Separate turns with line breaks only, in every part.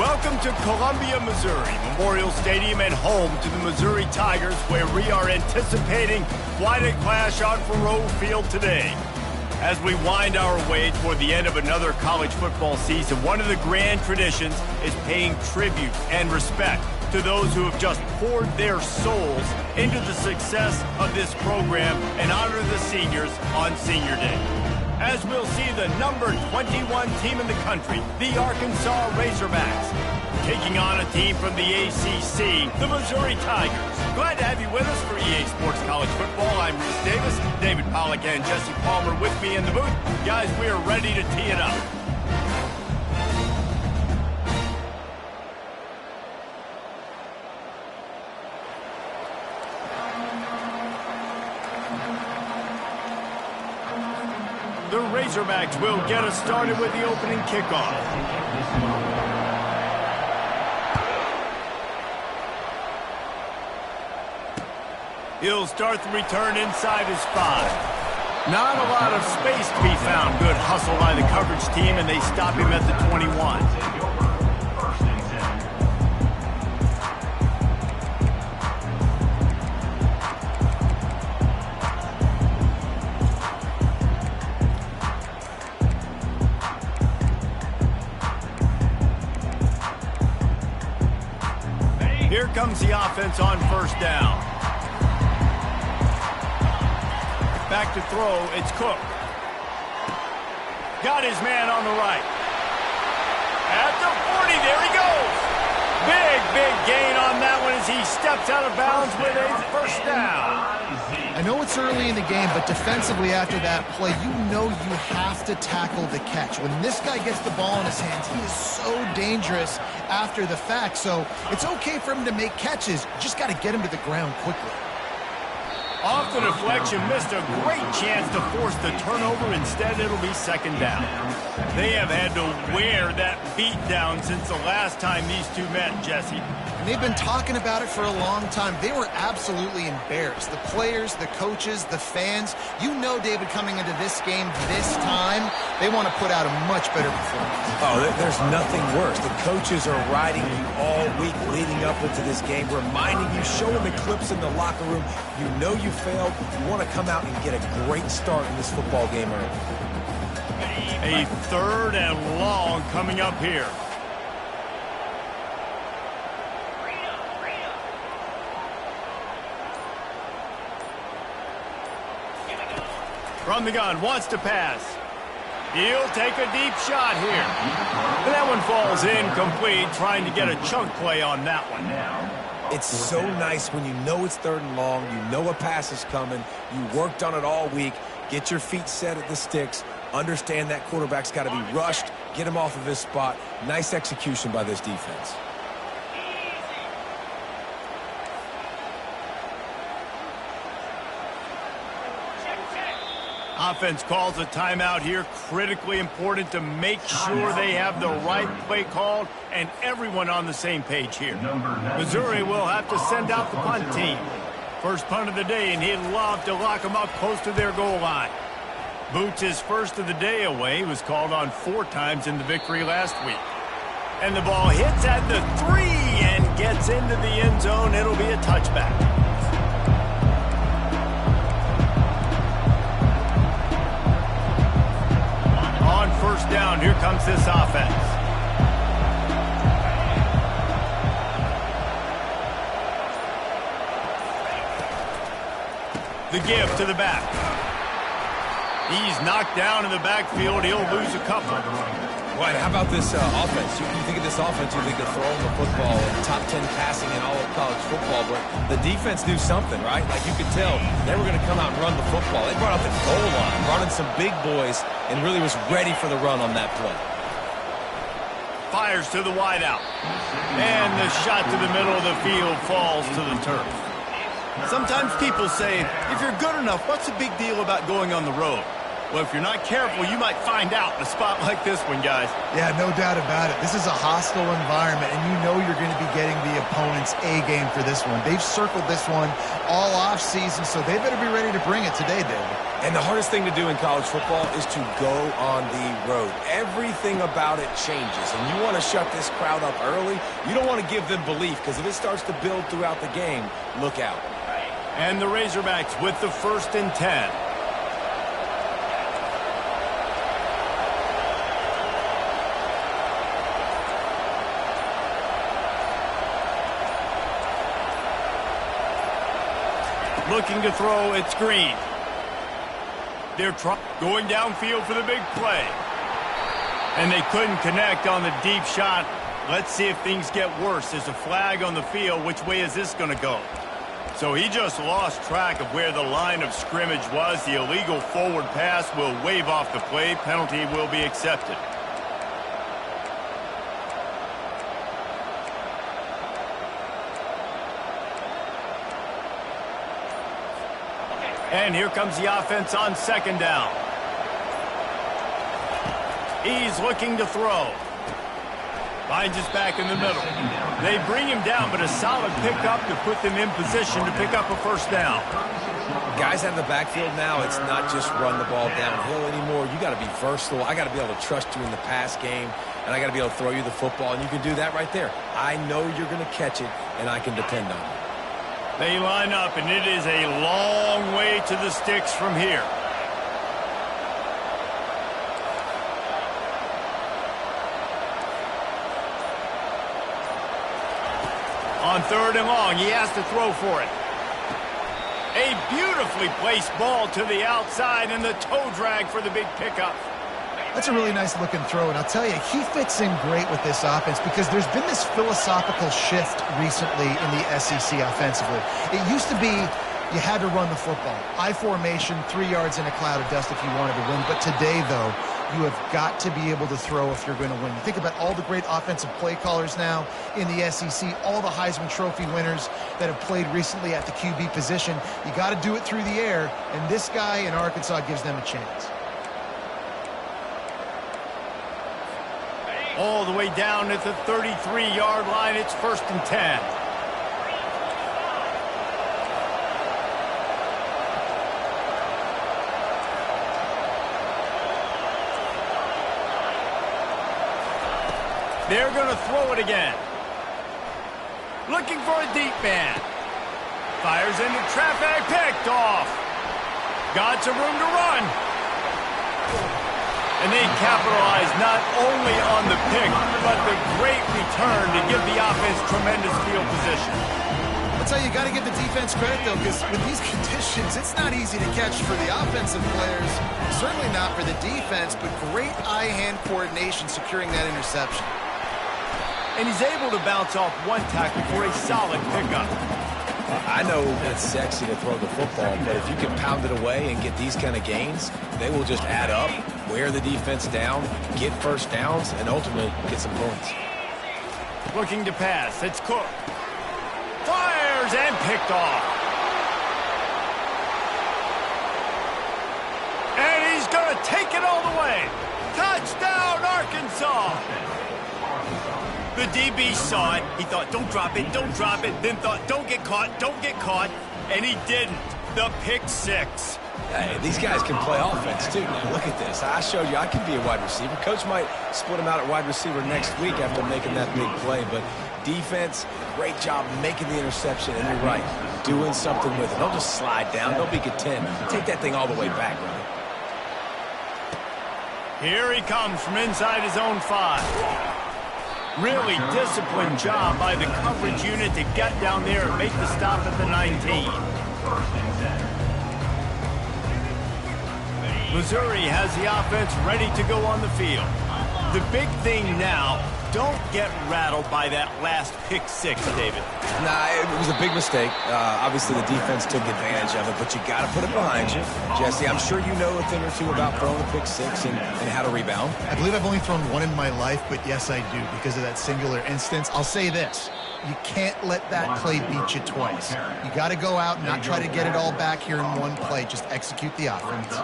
Welcome to Columbia, Missouri, Memorial Stadium and home to the Missouri Tigers, where we are anticipating quite a clash on Faroe Field today. As we wind our way toward the end of another college football season, one of the grand traditions is paying tribute and respect to those who have just poured their souls into the success of this program and honor the seniors on Senior Day. As we'll see the number 21 team in the country, the Arkansas Razorbacks, taking on a team from the ACC, the Missouri Tigers. Glad to have you with us for EA Sports College Football. I'm Reese Davis, David Pollack and Jesse Palmer with me in the booth. Guys, we are ready to tee it up. The Razorbacks will get us started with the opening kickoff. He'll start the return inside his 5. Not a lot of space to be found. Good hustle by the coverage team, and they stop him at the 21. Here comes the offense on first down. Back to throw, it's Cook. Got his man on the right. At the 40, there he goes. Big gain on that one as he steps out of bounds with a first down.
I know it's early in the game, but defensively after that play, you know you have to tackle the catch. When this guy gets the ball in his hands, he is so dangerous after the fact. So it's okay for him to make catches. You just got to get him to the ground quickly.
Off the deflection, missed a great chance to force the turnover. Instead, it'll be second down. They have had to wear that beat down since the last time these two met, Jesse.
And they've been talking about it for a long time. They were absolutely embarrassed. The players, the coaches, the fans. You know, David, coming into this game this time, they want to put out a much better performance.
Oh, there's nothing worse. The coaches are riding you all week leading up into this game, reminding you, showing the clips in the locker room. You know you failed. You want to come out and get a great start in this football game early.
A third and long coming up here. From the gun, wants to pass. He'll take a deep shot here. And that one falls incomplete, trying to get a chunk play on that one.
It's so nice when you know it's third and long, you know a pass is coming, you worked on it all week, get your feet set at the sticks, understand that quarterback's got to be rushed, get him off of his spot. Nice execution by this defense.
Offense calls a timeout here. Critically important to make sure they have the right play called and everyone on the same page here. Missouri will have to send out the punt team. First punt of the day, and he'd love to lock them up close to their goal line. Boots his first of the day away. He was called on 4 times in the victory last week. And the ball hits at the 3 and gets into the end zone. It'll be a touchback. On first down, here comes this offense. The give to the back. He's knocked down in the backfield. He'll lose a couple.
Right, how about this offense? You think of this offense, you think of throwing the football and top 10 passing in all of college football, but the defense knew something, right? Like you could tell they were going to come out and run the football. They brought out the goal line, brought in some big boys, and really was ready for the run on that play.
Fires to the wideout. And the shot to the middle of the field falls to the turf. Sometimes people say, if you're good enough, what's the big deal about going on the road? Well, if you're not careful, you might find out in a spot like this one, guys.
Yeah, no doubt about it. This is a hostile environment, and you know you're going to be getting the opponent's A game for this one. They've circled this one all off season, so they better be ready to bring it today, David.
And the hardest thing to do in college football is to go on the road. Everything about it changes, and you want to shut this crowd up early. You don't want to give them belief, because if it starts to build throughout the game, look out.
And the Razorbacks with the 1st and 10. Looking to throw, it's Green. They're going downfield for the big play. And they couldn't connect on the deep shot. Let's see if things get worse. There's a flag on the field. Which way is this going to go? So he just lost track of where the line of scrimmage was. The illegal forward pass will wave off the play. Penalty will be accepted. And here comes the offense on 2nd down. He's looking to throw. Finds us back in the middle. They bring him down, but a solid pickup to put them in position to pick up a 1st down.
Guys out of the backfield now, it's not just run the ball downhill anymore. You got to be versatile. I got to be able to trust you in the pass game, and I got to be able to throw you the football, and you can do that right there. I know you're going to catch it, and I can depend on it.
They line up, and it is a long way to the sticks from here. On 3rd and long, he has to throw for it. A beautifully placed ball to the outside, and the toe drag for the big pickup.
That's a really nice looking throw, and I'll tell you, he fits in great with this offense because there's been this philosophical shift recently in the SEC offensively. It used to be you had to run the football. I formation, 3 yards in a cloud of dust if you wanted to win. But today, though, you have got to be able to throw if you're going to win. You think about all the great offensive play callers now in the SEC, all the Heisman Trophy winners that have played recently at the QB position. You got to do it through the air, and this guy in Arkansas gives them a chance.
All the way down at the 33-yard line, it's 1st and 10. They're going to throw it again. Looking for a deep man. Fires into traffic, picked off. Got some room to run. And they capitalize not only on the pick, but the great return to give the offense tremendous field position.
I'll tell you, you got to give the defense credit, though, because with these conditions, it's not easy to catch for the offensive players. Certainly not for the defense, but great eye-hand coordination securing that interception.
And he's able to bounce off one tackle for a solid pickup.
I know it's sexy to throw the football, but if you can pound it away and get these kind of gains, they will just add up, wear the defense down, get 1st downs, and ultimately get some points.
Looking to pass, it's Cook. Fires and picked off. And he's going to take it all the way. Touchdown, Arkansas! The DB saw it. He thought, don't drop it, then thought, don't get caught, and he didn't. The pick 6.
Hey, these guys can play offense, too. Now, look at this. I showed you I can be a wide receiver. Coach might split him out at wide receiver next week after making that big play, but defense, great job making the interception, and you're right, doing something with it. Don't just slide down. Don't be content. Take that thing all the way back, right?
Here he comes from inside his own 5. Really disciplined job by the coverage unit to get down there and make the stop at the 19. Missouri has the offense ready to go on the field. The big thing now, don't get rattled by that last pick 6, David.
Nah, it was a big mistake. Obviously, the defense took advantage of it, but you got to put it behind you. Jesse, I'm sure you know a thing or two about throwing a pick 6 and how to rebound.
I believe I've only thrown one in my life, but yes, I do, because of that singular instance. I'll say this. You can't let that play beat you twice. You got to go out and not try to get it all back here in one play. Just execute the offense.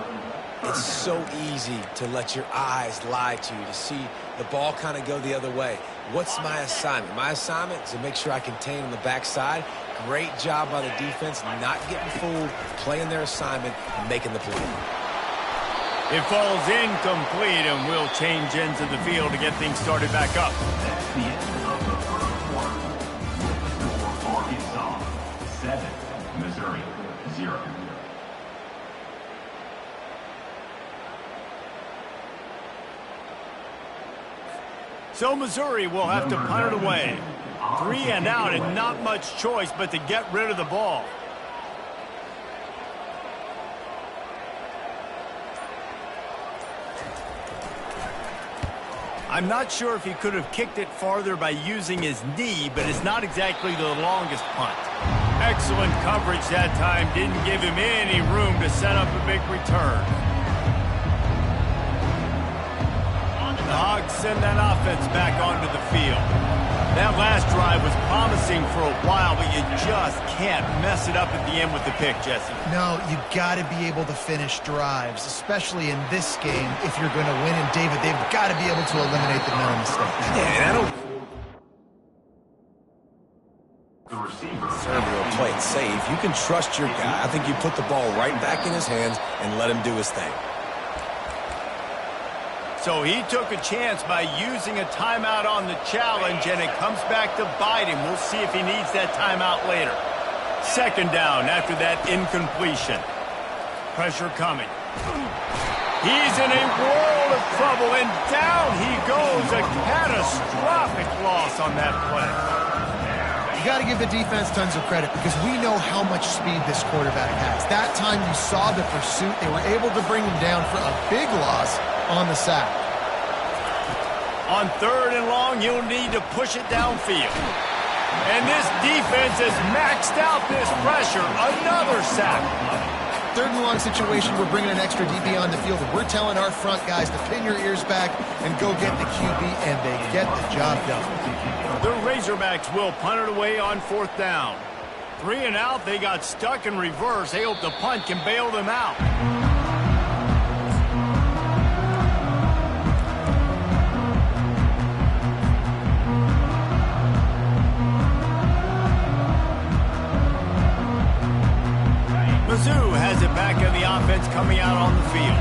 It's so easy to let your eyes lie to you, to see the ball kind of go the other way. What's my assignment? My assignment is to make sure I contain on the backside. Great job by the defense, not getting fooled, playing their assignment, and making the play.
It falls incomplete, and we'll change ends of the field to get things started back up.
That's the end of the first quarter. For Arkansas, 7, Missouri, 0.
So Missouri will have to punt it away. 3 and out, and not much choice but to get rid of the ball. I'm not sure if he could have kicked it farther by using his knee, but it's not exactly the longest punt. Excellent coverage that time. Didn't give him any room to set up a big return. The Hogs send that offense back onto the field. That last drive was promising for a while, but you just can't mess it up at the end with the pick, Jesse.
No, you got to be able to finish drives, especially in this game if you're going to win. And David, they've got to be able to eliminate the mental mistakes.
Yeah, and I don't...
The receiver.
Conservative, play it safe. You can trust your guy. I think you put the ball right back in his hands and let him do his thing.
So he took a chance by using a timeout on the challenge, and it comes back to bite him. We'll see if he needs that timeout later. 2nd down after that incompletion. Pressure coming. He's in a world of trouble, and down he goes. A catastrophic loss on that play.
You got to give the defense tons of credit because we know how much speed this quarterback has. That time you saw the pursuit. They were able to bring him down for a big loss on the sack.
On 3rd and long, he'll need to push it downfield. And this defense has maxed out this pressure. Another sack.
3rd and long situation, we're bringing an extra DB on the field. And we're telling our front guys to pin your ears back and go get the QB, and they get the job done.
The Razorbacks will punt it away on 4th down. 3 and out, they got stuck in reverse. They hope the punt can bail them out. Mizzou has it back in the offense coming out on the field.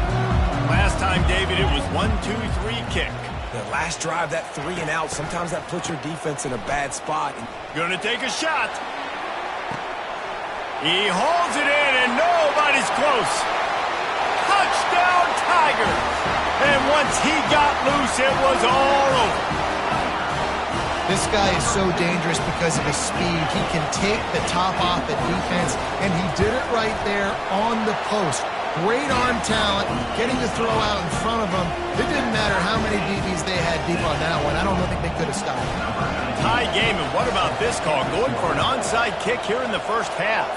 Last time, David, it was 1-2-3 kick.
The last drive, that 3 and out, sometimes that puts your defense in a bad spot.
Gonna take a shot. He holds it in, and nobody's close. Touchdown, Tigers! And once he got loose, it was all over.
This guy is so dangerous because of his speed. He can take the top off the defense, and he did it right there on the post. Great arm talent, getting the throw out in front of him. It didn't matter how many DBs they had deep on that one. I don't think they could have stopped him.
Tie game, and what about this call? Going for an onside kick here in the first half.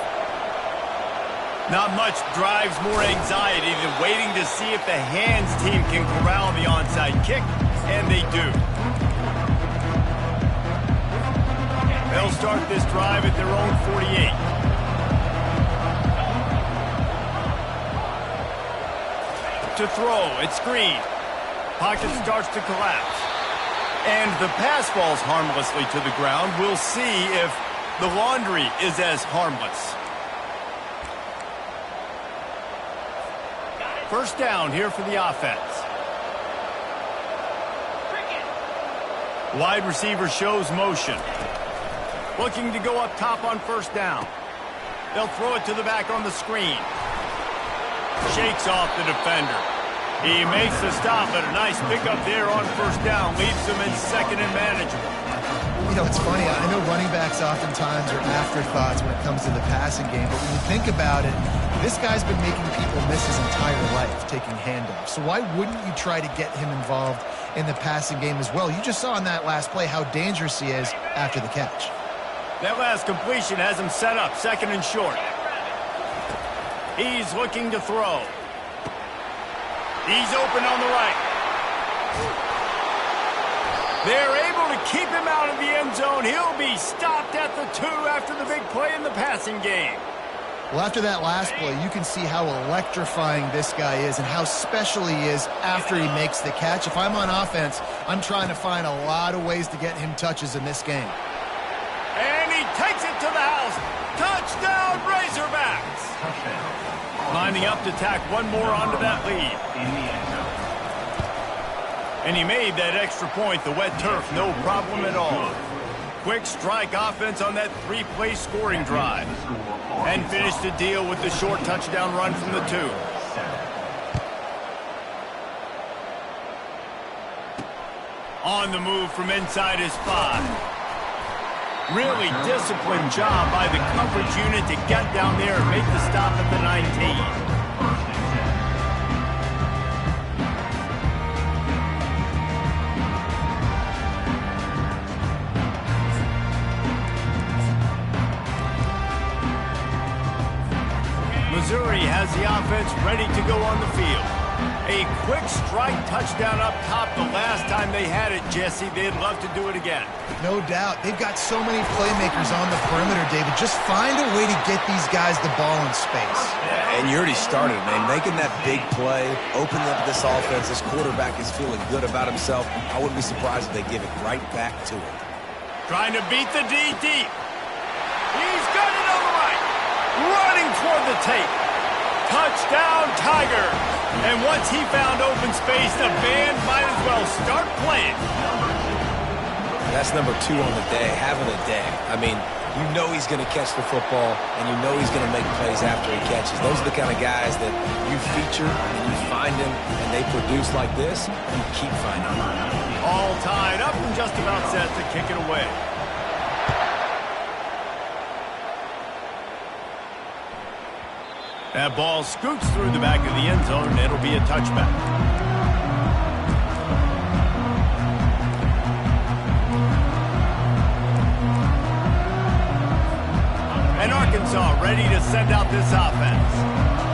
Not much drives more anxiety than waiting to see if the hands team can corral the onside kick, and they do. They'll start this drive at their own 48. To throw, it's screen. Pocket starts to collapse. And the pass falls harmlessly to the ground. We'll see if the laundry is as harmless. 1st down here for the offense. Wide receiver shows motion. Looking to go up top on 1st down. They'll throw it to the back on the screen. Shakes off the defender. He makes the stop, but a nice pickup there on 1st down. Leaves them in 2nd and manageable.
You know, it's funny. I know running backs oftentimes are afterthoughts when it comes to the passing game, but when you think about it, this guy's been making people miss his entire life taking handoffs. So why wouldn't you try to get him involved in the passing game as well? You just saw in that last play how dangerous he is after the catch.
That last completion has him set up, 2nd and short. He's looking to throw. He's open on the right. They're able to keep him out of the end zone. He'll be stopped at the 2 after the big play in the passing game.
Well, after that last play, you can see how electrifying this guy is and how special he is after he makes the catch. If I'm on offense, I'm trying to find a lot of ways to get him touches in this game.
And he takes it to the house. Touchdown, Razorbacks! Lining up to tack one more onto that lead. And he made that extra point, the wet turf, no problem at all. Quick strike offense on that three-play scoring drive. And finished the deal with the short touchdown run from the 2. On the move from inside his 5. Really disciplined job by the coverage unit to get down there and make the stop at the 19. Missouri has the offense ready to go on the field. A quick strike touchdown up top the last time they had it, Jesse. They'd love to do it again.
No doubt. They've got so many playmakers on the perimeter, David. Just find a way to get these guys the ball in space.
Yeah, and you already started, man. Making that big play, opening up this offense. This quarterback is feeling good about himself. I wouldn't be surprised if they give it right back to him.
Trying to beat the D deep. He's got it on the right. Running toward the tape. Touchdown, Tiger. And once he found open space, the band might as well start playing.
That's number 2 on the day, having a day. I mean, you know he's going to catch the football, and you know he's going to make plays after he catches. Those are the kind of guys that you feature, and you find them, and they produce like this, you keep finding them.
All tied up and just about set to kick it away. That ball scoots through the back of the end zone, and it'll be a touchback. And Arkansas ready to send out this offense.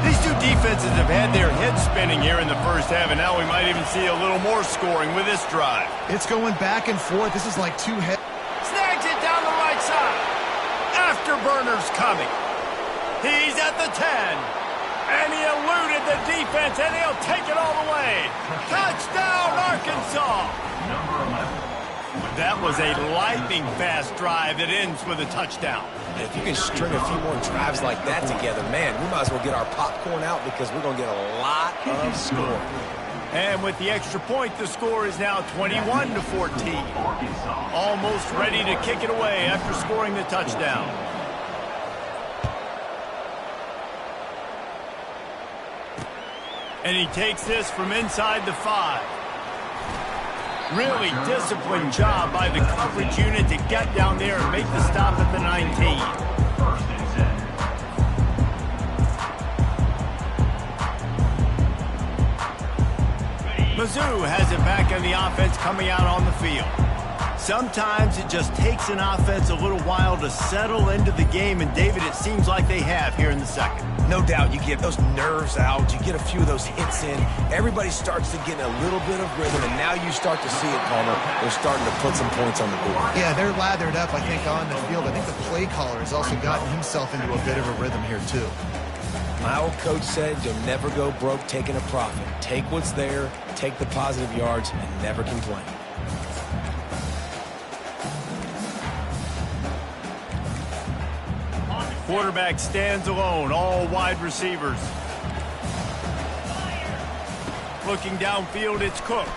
These two defenses have had their heads spinning here in the first half, and now we might even see a little more scoring with this drive.
It's going back and forth. This is like two heads.
Snags it down the right side. Afterburner's coming. He's at the 10. And he eluded the defense, and he'll take it all the way. Touchdown, Arkansas. That was a lightning-fast drive that ends with a touchdown.
And if you can string a few more drives like that together, man, we might as well get our popcorn out because we're going to get a lot of score.
And with the extra point, the score is now 21-14. Almost ready to kick it away after scoring the touchdown. And he takes this from inside the 5. Really disciplined job by the coverage unit to get down there and make the stop at the 19. Mizzou has it back on the offense coming out on the field. Sometimes it just takes an offense a little while to settle into the game, and David, it seems like they have here in the second.
No doubt, you get those nerves out, you get a few of those hits in, everybody starts to get a little bit of rhythm, and now you start to see it, Palmer. They're starting to put some points on the board.
Yeah, they're lathered up, I think, on the field. I think the play caller has also gotten himself into a bit of a rhythm here, too.
My old coach said, you'll never go broke taking a profit. Take what's there, take the positive yards, and never complain.
Quarterback stands alone, all wide receivers. Looking downfield, it's Cook.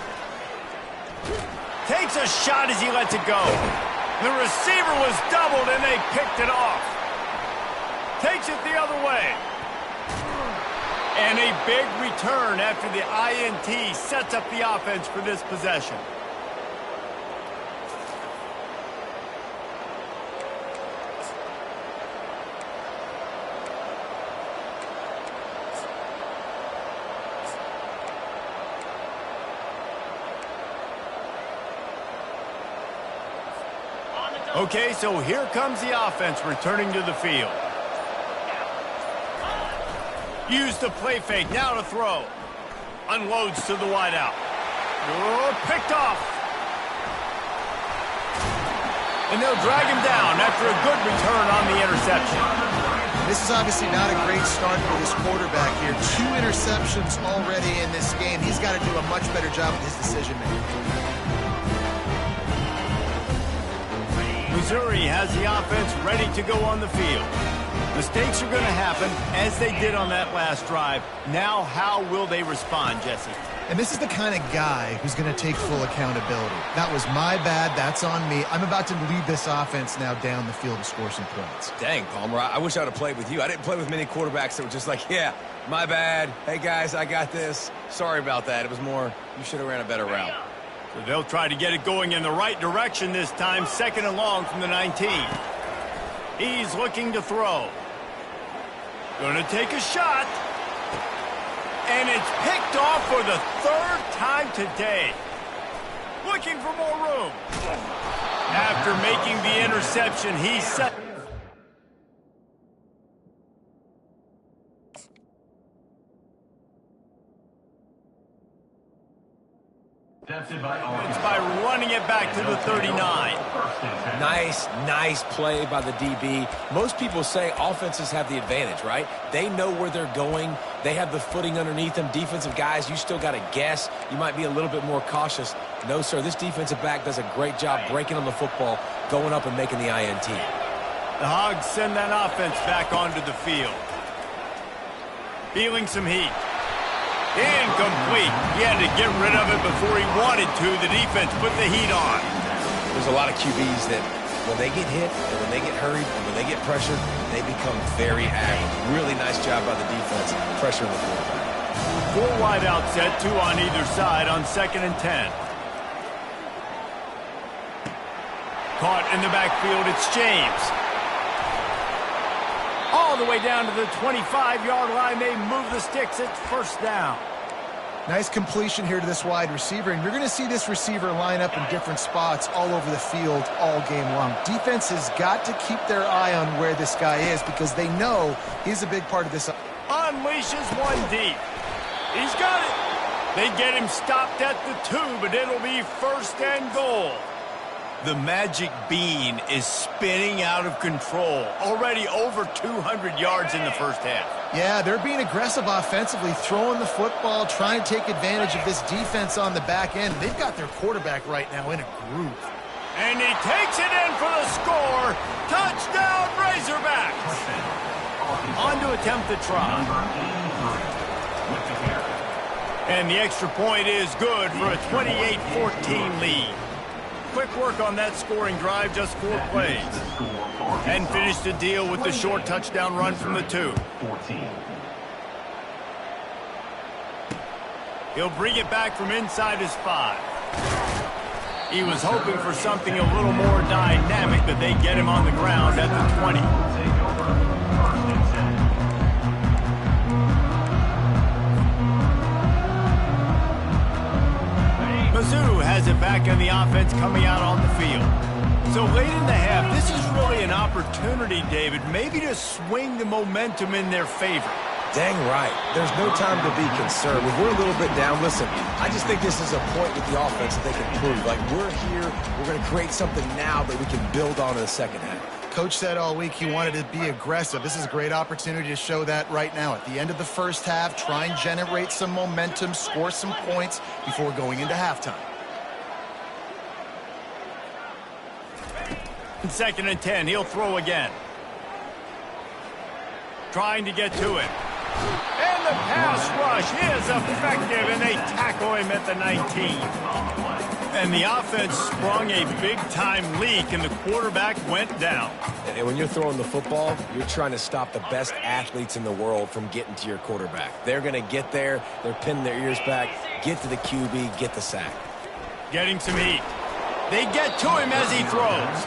Takes a shot as he lets it go. The receiver was doubled and they picked it off. Takes it the other way. And a big return after the INT sets up the offense for this possession. Okay, so here comes the offense returning to the field. Use the play fake, now to throw. Unloads to the wideout. Oh, picked off. And they'll drag him down after a good return on the interception.
This is obviously not a great start for this quarterback here. 2 interceptions already in this game. He's got to do a much better job with his decision-making.
Missouri has the offense ready to go on the field. Mistakes are going to happen, as they did on that last drive. Now, how will they respond, Jesse?
And this is the kind of guy who's going to take full accountability. That was my bad. That's on me. I'm about to lead this offense now down the field to score some points.
Dang, Palmer, I wish I would have played with you. I didn't play with many quarterbacks that were just like, yeah, my bad. Hey, guys, I got this. Sorry about that. It was more, you should have ran a better route.
So they'll try to get it going in the right direction this time. 2nd and long from the 19. He's looking to throw. Going to take a shot. And it's picked off for the 3rd time today. Looking for more room. After making the interception, he's set. It's by running it back to the 39.
Nice play by the DB. Most people say offenses have the advantage, right? They know where they're going. They have the footing underneath them. Defensive guys, you still got to guess. You might be a little bit more cautious. No, sir, this defensive back does a great job breaking on the football, going up and making the INT.
The Hogs send that offense back onto the field. Feeling some heat. Incomplete. He had to get rid of it before he wanted to. The defense put the heat on.
There's a lot of QBs that when they get hit and when they get hurried and when they get pressured, they become very active. Really nice job by the defense pressuring the quarterback.
4 wide out set, 2 on either side on 2nd and 10. Caught in the backfield, it's James. All the way down to the 25-yard line. They move the sticks. It's 1st down.
Nice completion here to this wide receiver, and you're going to see this receiver line up in different spots all over the field all game long. Defense has got to keep their eye on where this guy is because they know he's a big part of this.
Unleashes one deep. He's got it. They get him stopped at the 2, but it'll be 1st and goal. The magic bean is spinning out of control. Already over 200 yards in the 1st half.
Yeah, they're being aggressive offensively, throwing the football, trying to take advantage of this defense on the back end. They've got their quarterback right now in a groove.
And he takes it in for the score. Touchdown, Razorbacks. On to attempt the try. And the extra point is good for a 28-14 lead. Quick work on that scoring drive, just 4 plays. And finished the deal with the short touchdown run from the 2. He'll bring it back from inside his 5. He was hoping for something a little more dynamic, but they get him on the ground at the 20. Mizzou has it back in the offense coming out on the field. So late in the half, this is really an opportunity, David, maybe to swing the momentum in their favor.
Dang right. There's no time to be concerned. When we're a little bit down, listen, I just think this is a point with the offense that they can prove. Like, we're here, we're going to create something now that we can build on in the 2nd half.
Coach said all week he wanted to be aggressive. This is a great opportunity to show that right now. At the end of the 1st half, try and generate some momentum, score some points before going into halftime.
2nd and 10, he'll throw again. Trying to get to it. And the pass rush is effective, and they tackle him at the 19. And the offense sprung a big-time leak, and the quarterback went down.
And when you're throwing the football, you're trying to stop the best athletes in the world from getting to your quarterback. They're going to get there. They're pinning their ears back, get to the QB, get the sack.
Getting some heat. They get to him as he throws.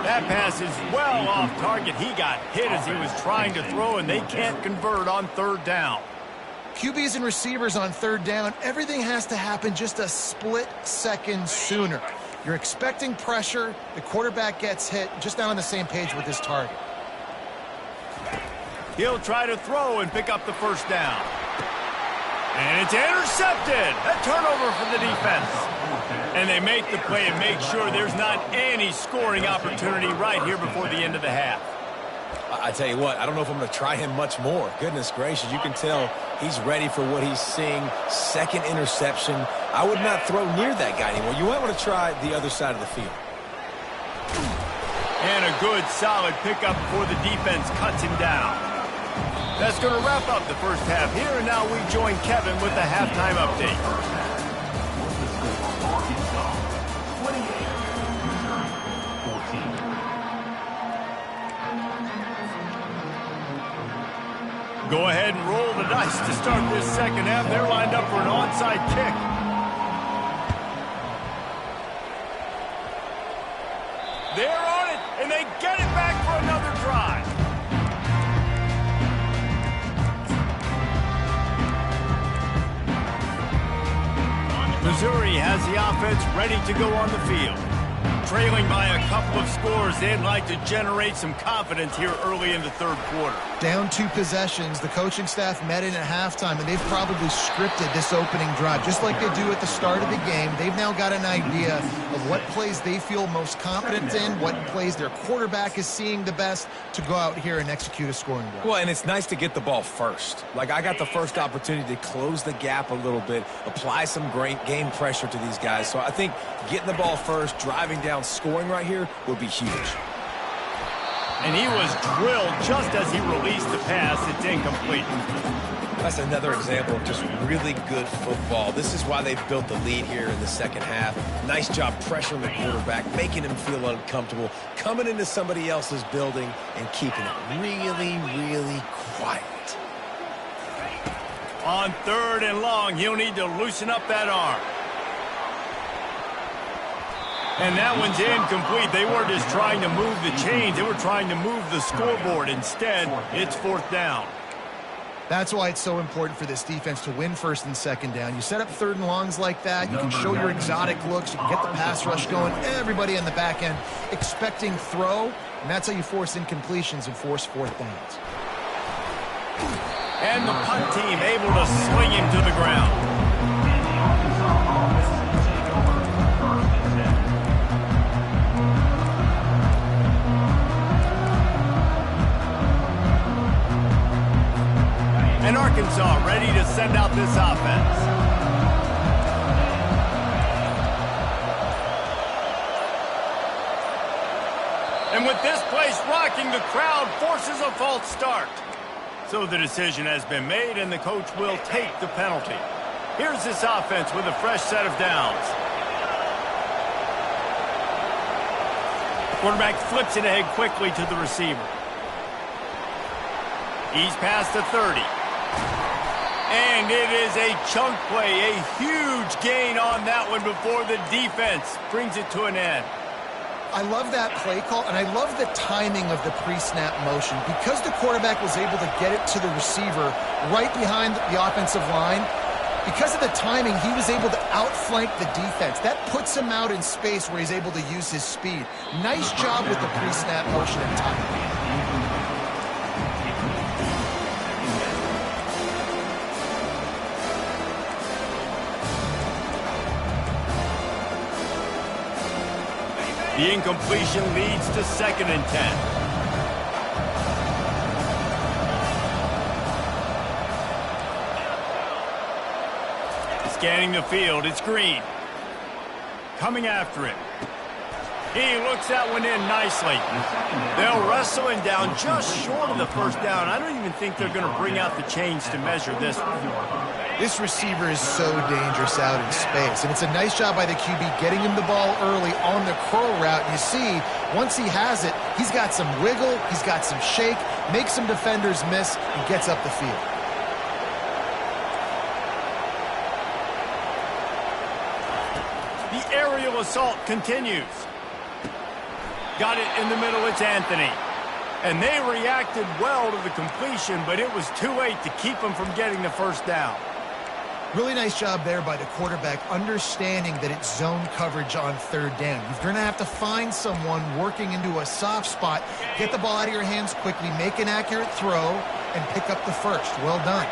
That pass is well off target. He got hit as he was trying to throw, and they can't convert on 3rd down.
QBs and receivers on 3rd down, everything has to happen just a split second sooner. You're expecting pressure, the quarterback gets hit, just not on the same page with his target.
He'll try to throw and pick up the 1st down. And it's intercepted. A turnover for the defense. And they make the play and make sure there's not any scoring opportunity right here before the end of the half.
I tell you what, I don't know if I'm going to try him much more. Goodness gracious, you can tell he's ready for what he's seeing. Second interception. I would not throw near that guy anymore. You might want to try the other side of the field.
And a good, solid pickup before the defense cuts him down. That's going to wrap up the first half here, and now we join Kevin with the halftime update. Go ahead and roll the dice to start this second half. They're lined up for an onside kick. They're on it, and they get it back for another drive. Missouri has the offense ready to go on the field. Trailing by a couple of scores, they'd like to generate some confidence here early in the third quarter.
Down 2 possessions, the coaching staff met in at halftime, and they've probably scripted this opening drive. Just like they do at the start of the game, they've now got an idea of what plays they feel most confident in, what plays their quarterback is seeing the best to go out here and execute a scoring drive.
Well, and it's nice to get the ball first. Like, I got the first opportunity to close the gap a little bit, apply some great game pressure to these guys. So I think getting the ball first, driving down, scoring right here would be huge.
And he was drilled just as he released the pass. It's incomplete.
That's another example of just really good football. This is why they've built the lead here in the second half. Nice job pressuring the quarterback, making him feel uncomfortable, coming into somebody else's building and keeping it really, really quiet.
On 3rd and long, he'll need to loosen up that arm. And that one's incomplete. They weren't just trying to move the chains. They were trying to move the scoreboard. Instead, it's 4th down.
That's why it's so important for this defense to win 1st and 2nd down. You set up 3rd and longs like that. You can show your exotic looks. You can get the pass rush going. Everybody on the back end expecting throw. And that's how you force incompletions and force 4th downs.
And the punt team able to sling him to the ground. And Arkansas ready to send out this offense. And with this place rocking, the crowd forces a false start. So the decision has been made, and the coach will take the penalty. Here's this offense with a fresh set of downs. Quarterback flips it ahead quickly to the receiver. He's past the 30. And it is a chunk play, a huge gain on that one before the defense brings it to an end.
I love that play call, and I love the timing of the pre-snap motion. Because the quarterback was able to get it to the receiver right behind the offensive line, because of the timing, he was able to outflank the defense. That puts him out in space where he's able to use his speed. Nice job with the pre-snap motion and timing.
The incompletion leads to 2nd and 10. Scanning the field, it's Green. Coming after it. He looks that one in nicely. They'll wrestle him down just short of the 1st down. I don't even think they're going to bring out the chains to measure this one.
This receiver is so dangerous out in space, and it's a nice job by the QB getting him the ball early on the curl route. And you see, once he has it, he's got some wiggle, he's got some shake, makes some defenders miss, and gets up the field.
The aerial assault continues. Got it in the middle, it's Anthony. And they reacted well to the completion, but it was too late to keep them from getting the 1st down.
Really nice job there by the quarterback, understanding that it's zone coverage on 3rd down. You're going to have to find someone working into a soft spot, get the ball out of your hands quickly, make an accurate throw, and pick up the 1st. Well done.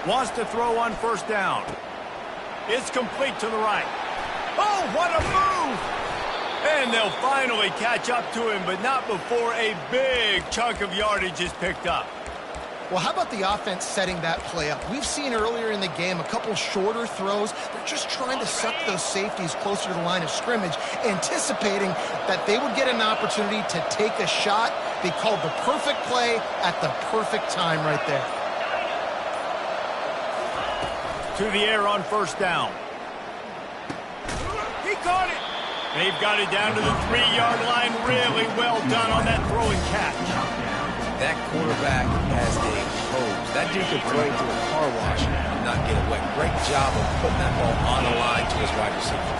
Wants to throw on 1st down. It's complete to the right. Oh, what a move! And they'll finally catch up to him, but not before a big chunk of yardage is picked up.
Well, how about the offense setting that play up? We've seen earlier in the game a couple shorter throws. They're just trying to suck those safeties closer to the line of scrimmage, anticipating that they would get an opportunity to take a shot. They called the perfect play at the perfect time right there.
To the air on first down. He caught it. They've got it down to the 3-yard line. Really well done on that throw and catch.
That quarterback has a hose. That dude could throw it through a car wash and not get it wet. Great job of putting that ball on the line to his wide receiver.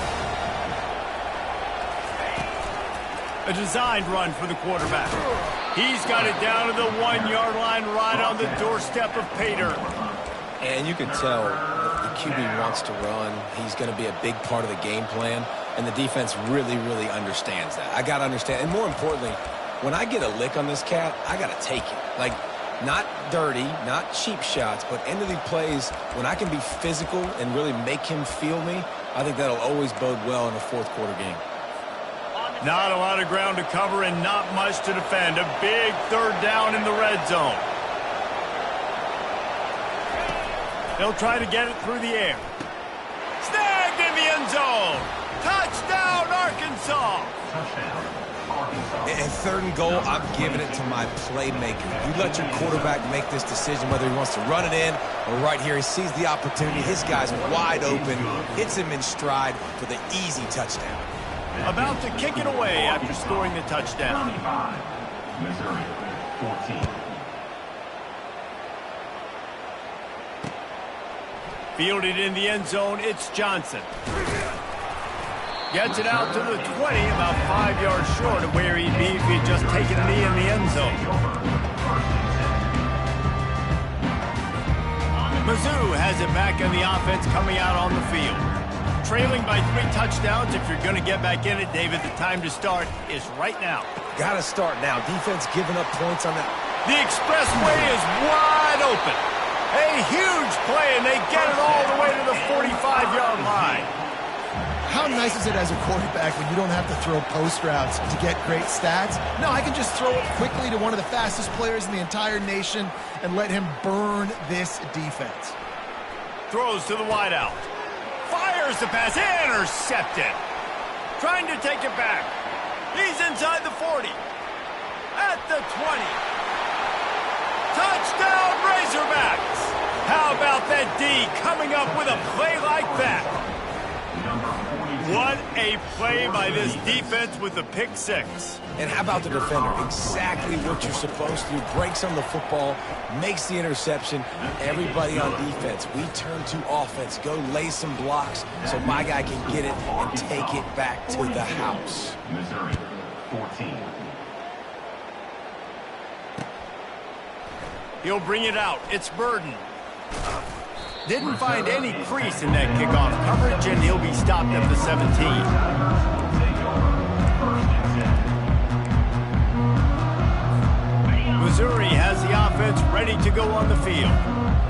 A designed run for the quarterback. He's got it down to the 1-yard line right on the doorstep of pay dirt.
And you can tell the QB wants to run. He's going to be a big part of the game plan, and the defense really, really understands that. I got to understand, and more importantly, when I get a lick on this cat, I got to take it. Like, not dirty, not cheap shots, but end of the plays, when I can be physical and really make him feel me, I think that'll always bode well in a fourth-quarter game.
Not a lot of ground to cover and not much to defend. A big third down in the red zone. They'll try to get it through the air. Snagged in the end zone. Touchdown, Arkansas.
Touchdown, Arkansas.
And third and goal, I'm giving it to my playmaker. You let your quarterback make this decision, whether he wants to run it in or right here. He sees the opportunity. His guy's wide open, hits him in stride for the easy touchdown.
About to kick it away after scoring the touchdown.
25, Missouri, 14.
Fielded in the end zone, it's Johnson. Gets it out to the 20, about 5 yards short of where he'd be if he'd just taken a knee in the end zone. Mizzou has it back in the offense coming out on the field. Trailing by 3 touchdowns. If you're going to get back in it, David, the time to start is right now.
Got to start now. Defense giving up points on that.
The expressway is wide open. A huge play, and they get it all the way to the 45-yard line.
How nice is it as a quarterback when you don't have to throw post routes to get great stats? No, I can just throw it quickly to one of the fastest players in the entire nation and let him burn this defense.
Throws to the wideout. Fires the pass. Intercepted. Trying to take it back. He's inside the 40. At the 20. Touchdown, Razorbacks. How about that D coming up with a play like that? What a play by this defense with the pick six.
And how about the defender? Exactly what you're supposed to do. Breaks on the football, makes the interception. Everybody on defense, we turn to offense. Go lay some blocks so my guy can get it and take it back to the house.
Missouri, 14.
He'll bring it out. It's Burden. Didn't find any crease in that kickoff coverage, and he'll be stopped at the 17. Missouri has the offense ready to go on the field.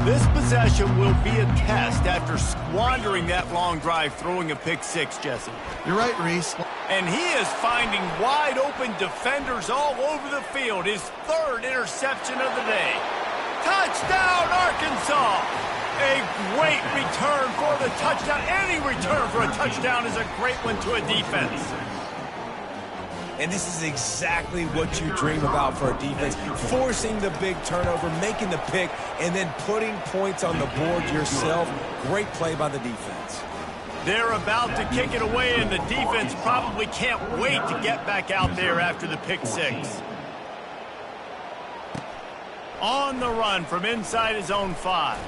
This possession will be a test after squandering that long drive throwing a pick six, Jesse.
You're right, Reese.
And he is finding wide open defenders all over the field. His third interception of the day. Touchdown, Arkansas! A great return for the touchdown. Any return for a touchdown is a great one to a defense.
And this is exactly what you dream about for a defense. Forcing the big turnover, making the pick, and then putting points on the board yourself. Great play by the defense.
They're about to kick it away, and the defense probably can't wait to get back out there after the pick six. On the run from inside his own 5.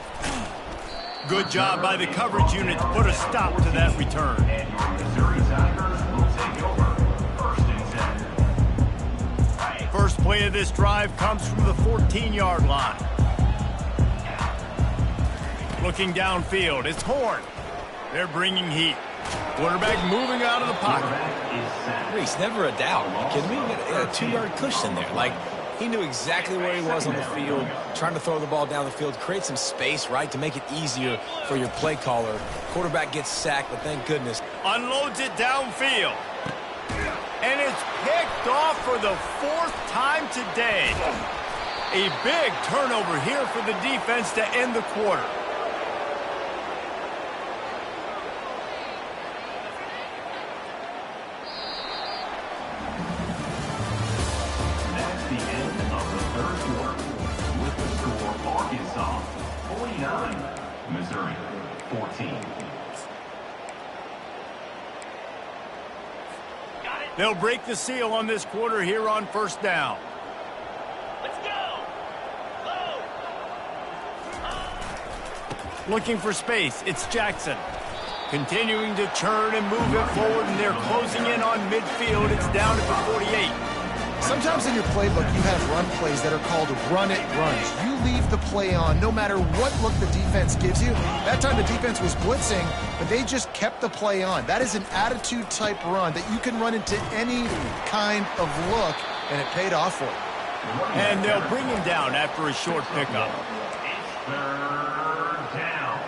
Good job by the coverage unit to put a stop to that return.
And your Missouri Tigers will take over 1st and 10.
First play of this drive comes from the 14-yard line. Looking downfield, it's Horn. They're bringing heat. Quarterback moving out of the pocket.
Reese, never a doubt. Are you kidding me? He got a 2-yard cushion there. Like, he knew exactly where he was on the field, trying to throw the ball down the field, create some space, right, to make it easier for your play caller. Quarterback gets sacked, but thank goodness.
Unloads it downfield. And it's picked off for the 4th time today. A big turnover here for the defense to end the quarter.
That's the end of the 3rd quarter. With the score, Arkansas 49, Missouri 14.
They'll break the seal on this quarter here on 1st down.
Let's go!
Looking for space, it's Jackson. Continuing to churn and move it forward, and they're closing in on midfield. It's down at the 48.
Sometimes in your playbook, you have run plays that are called run-it runs. You leave the play on no matter what look the defense gives you. That time the defense was blitzing, but they just kept the play on. That is an attitude-type run that you can run into any kind of look, and it paid off for you.
And they'll bring him down after a short pickup.
It's 3rd down.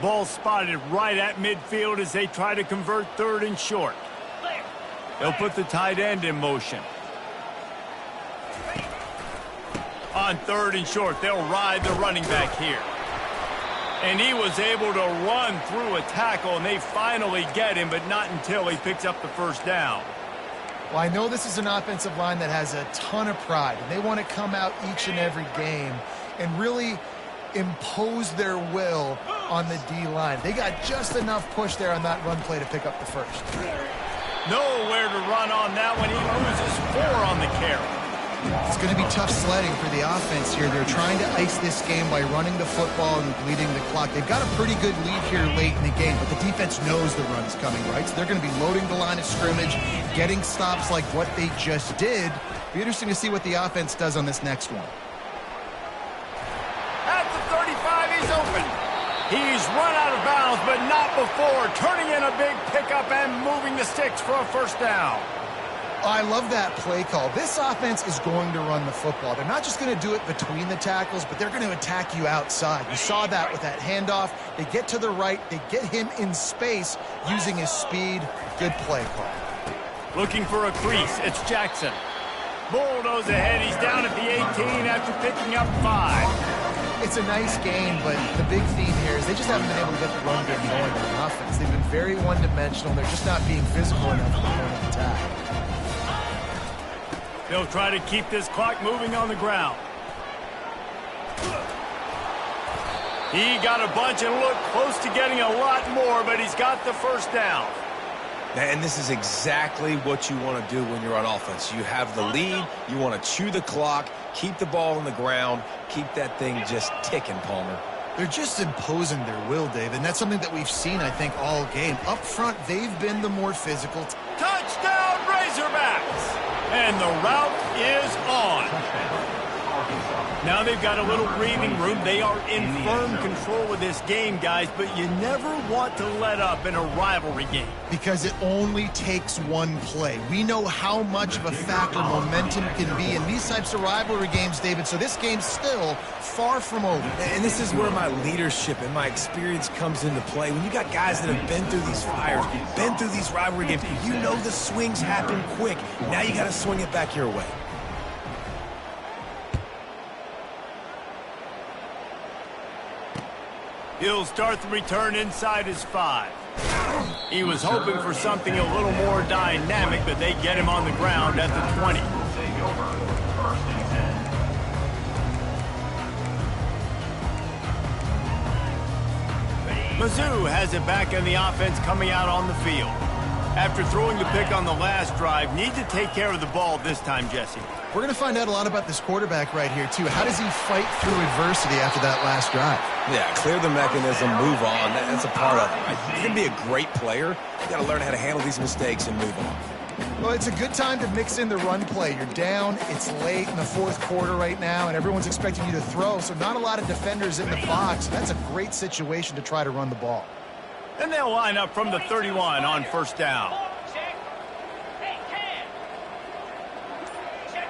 Ball spotted right at midfield as they try to convert 3rd and short. They'll put the tight end in motion. On 3rd and short, they'll ride the running back here. And he was able to run through a tackle, and they finally get him, but not until he picks up the 1st down.
Well, I know this is an offensive line that has a ton of pride, and they want to come out each and every game and really impose their will on the D-line. They got just enough push there on that run play to pick up the 1st.
Nowhere to run on that one. He loses 4 on the carry.
It's going to be tough sledding for the offense here. They're trying to ice this game by running the football and bleeding the clock. They've got a pretty good lead here late in the game, but the defense knows the run's coming, right? So they're going to be loading the line of scrimmage, getting stops like what they just did. Be interesting to see what the offense does on this next one.
At the 35, he's open. He's run out of bounds, but not before. Turning in a big pickup and moving the sticks for a 1st down.
I love that play call. This offense is going to run the football. They're not just going to do it between the tackles, but they're going to attack you outside. You saw that with that handoff. They get to the right. They get him in space using his speed. Good play call.
Looking for a crease. It's Jackson. Bulldoze ahead. He's down at the 18 after picking up 5.
It's a nice game, but the big theme here is they just haven't been able to get the run game going on offense. They've been very one-dimensional. They're just not being physical enough at the point of attack.
They'll try to keep this clock moving on the ground. He got a bunch and looked close to getting a lot more, but he's got the 1st down.
And this is exactly what you want to do when you're on offense. You have the lead, you want to chew the clock, keep the ball on the ground, keep that thing just ticking, Palmer.
They're just imposing their will, Dave, and that's something that we've seen, I think, all game. Up front, they've been the more physical.
Touchdown, Razorbacks! And the route is on. Now they've got a little breathing room. They are in firm control of this game, guys, but you never want to let up in a rivalry game.
Because it only takes one play. We know how much of a factor momentum can be in these types of rivalry games, David, so this game's still far from over.
And this is where my leadership and my experience comes into play. When you got guys that have been through these fires, been through these rivalry games, you know the swings happen quick. Now you got to swing it back your way.
He'll start the return inside his 5. He was hoping for something a little more dynamic, but they get him on the ground at the 20. Mizzou has it back in the offense coming out on the field. After throwing the pick on the last drive, need to take care of the ball this time, Jesse.
We're going to find out a lot about this quarterback right here, too. How does he fight through adversity after that last drive?
Yeah, clear the mechanism, move on. That's a part of it, right? You're going to be a great player. You got to learn how to handle these mistakes and move on.
Well, it's a good time to mix in the run play. You're down, it's late in the 4th quarter right now, and everyone's expecting you to throw, so not a lot of defenders in the box. That's a great situation to try to run the ball.
And they'll line up from the 31 on 1st down.
Check. Hey, Cam. Check.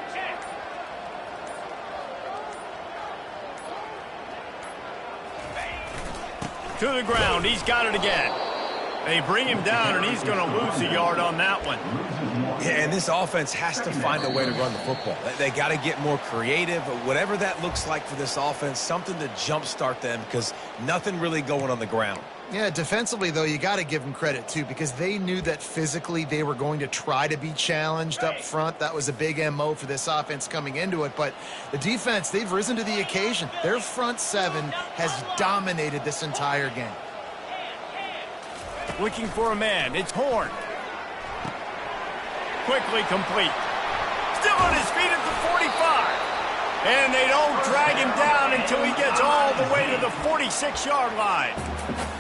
To the ground. He's got it again. They bring him down, and he's going to lose a yard on that one.
Yeah, and this offense has to find a way to run the football. They got to get more creative, whatever that looks like for this offense, something to jumpstart them because nothing really going on the ground.
Yeah, defensively, though, you got to give them credit, too, because they knew that physically they were going to try to be challenged up front. That was a big MO for this offense coming into it. But the defense, they've risen to the occasion. Their front seven has dominated this entire game.
Looking for a man. It's Horn. Quickly complete. Still on his feet at the 45. And they don't drag him down until he gets all the way to the 46-yard line.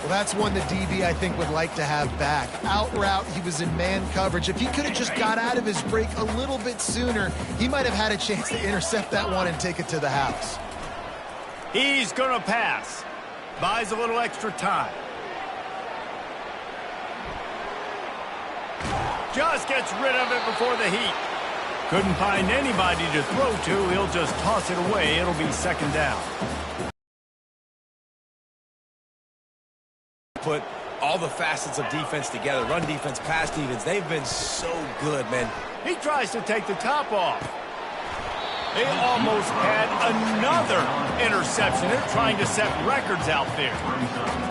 Well, that's one the DB, I think, would like to have back. Out route, he was in man coverage. If he could have just got out of his break a little bit sooner, he might have had a chance to intercept that one and take it to the house.
He's going to pass. Buys a little extra time. Just gets rid of it before the heat. Couldn't find anybody to throw to. He'll just toss it away. It'll be second down.
Put all the facets of defense together, run defense, pass defense. They've been so good, man.
He tries to take the top off. They almost had another interception. They're trying to set records out there.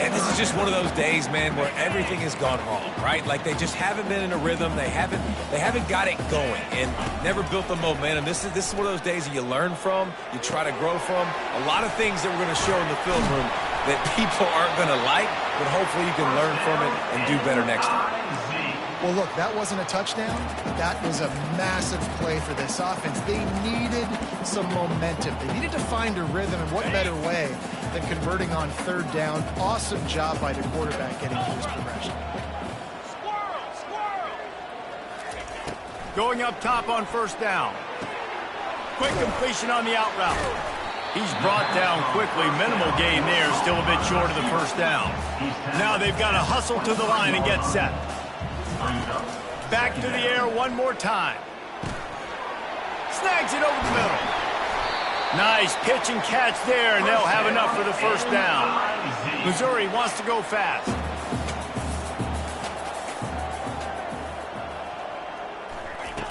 And this is just one of those days, man, where everything has gone wrong, right? Like they just haven't been in a rhythm. They haven't got it going and never built the momentum. This is one of those days that you learn from, you try to grow from. A lot of things that we're going to show in the film room that people aren't going to like, but hopefully you can learn from it and do better next time.
Well, look, that wasn't a touchdown, but that was a massive play for this offense. They needed some momentum. They needed to find a rhythm, and what better way than converting on third down. Awesome job by the quarterback getting to his progression.
Squirrel!
Going up top on first down. Quick completion on the out route. He's brought down quickly. Minimal gain there, still a bit short of the first down. Now they've got to hustle to the line and get set. Back to the air one more time. Snags it over the middle. Nice pitch and catch there, and they'll have enough for the first down. Missouri wants to go fast.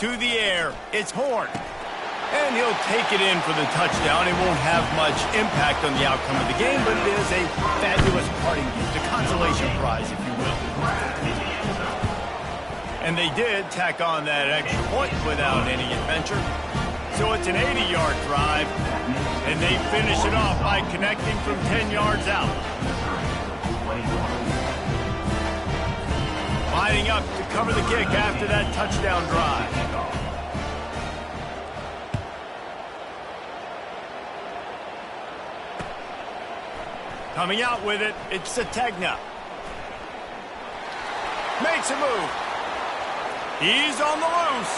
To the air, it's Horn. And he'll take it in for the touchdown. It won't have much impact on the outcome of the game, but it is a fabulous parting gift, a consolation prize, if you will. And they did tack on that extra point without any adventure. So it's an 80-yard drive, and they finish it off by connecting from 10 yards out. Lining up to cover the kick after that touchdown drive. Coming out with it, it's Sategna. Makes a move. He's on the loose.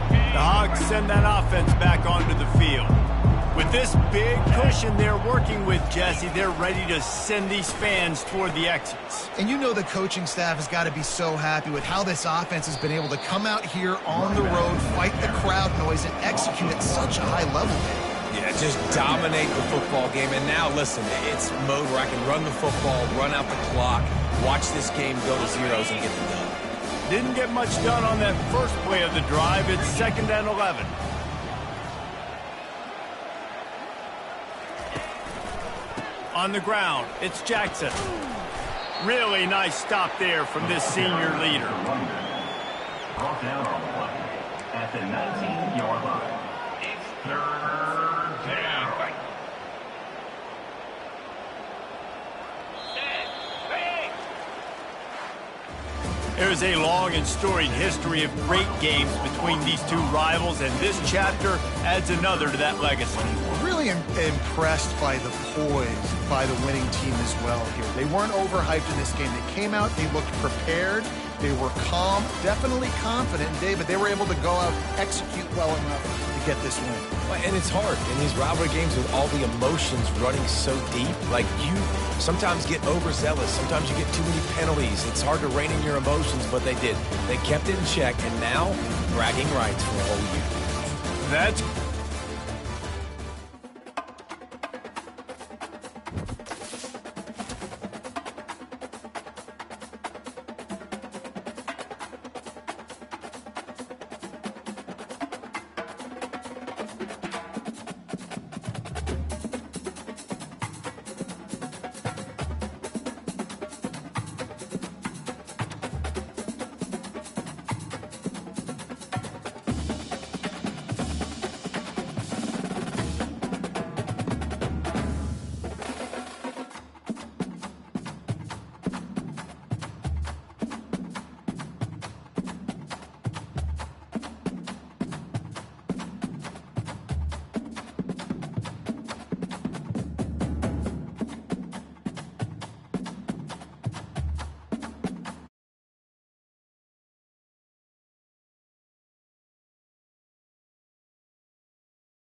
The Hogs send that offense back onto the field. With this big cushion they're working with, Jesse, they're ready to send these fans toward the exits.
And you know the coaching staff has got to be so happy with how this offense has been able to come out here on the road, fight the crowd noise, and execute at such a high level.
Yeah, just dominate the football game. And now, listen, it's mode where I can run the football, run out the clock, watch this game go to zeros and get the done.
Didn't get much done on that first play of the drive. It's 2nd and 11. On the ground, it's Jackson. Really nice stop there from this senior leader.
Brought down on the play at the 19-yard line. It's 3rd down.
There's a long and storied history of great games between these two rivals, and this chapter adds another to that legacy.
Really impressed by the poise by the winning team as well here. They weren't overhyped in this game. They came out, they looked prepared, they were calm, definitely confident, David. They were able to go out and execute well enough to get this win.
And it's hard in these rivalry games with all the emotions running so deep. Like, you sometimes get overzealous. Sometimes you get too many penalties. It's hard to rein in your emotions, but they did. They kept it in check, and now bragging rights for the whole year.
That's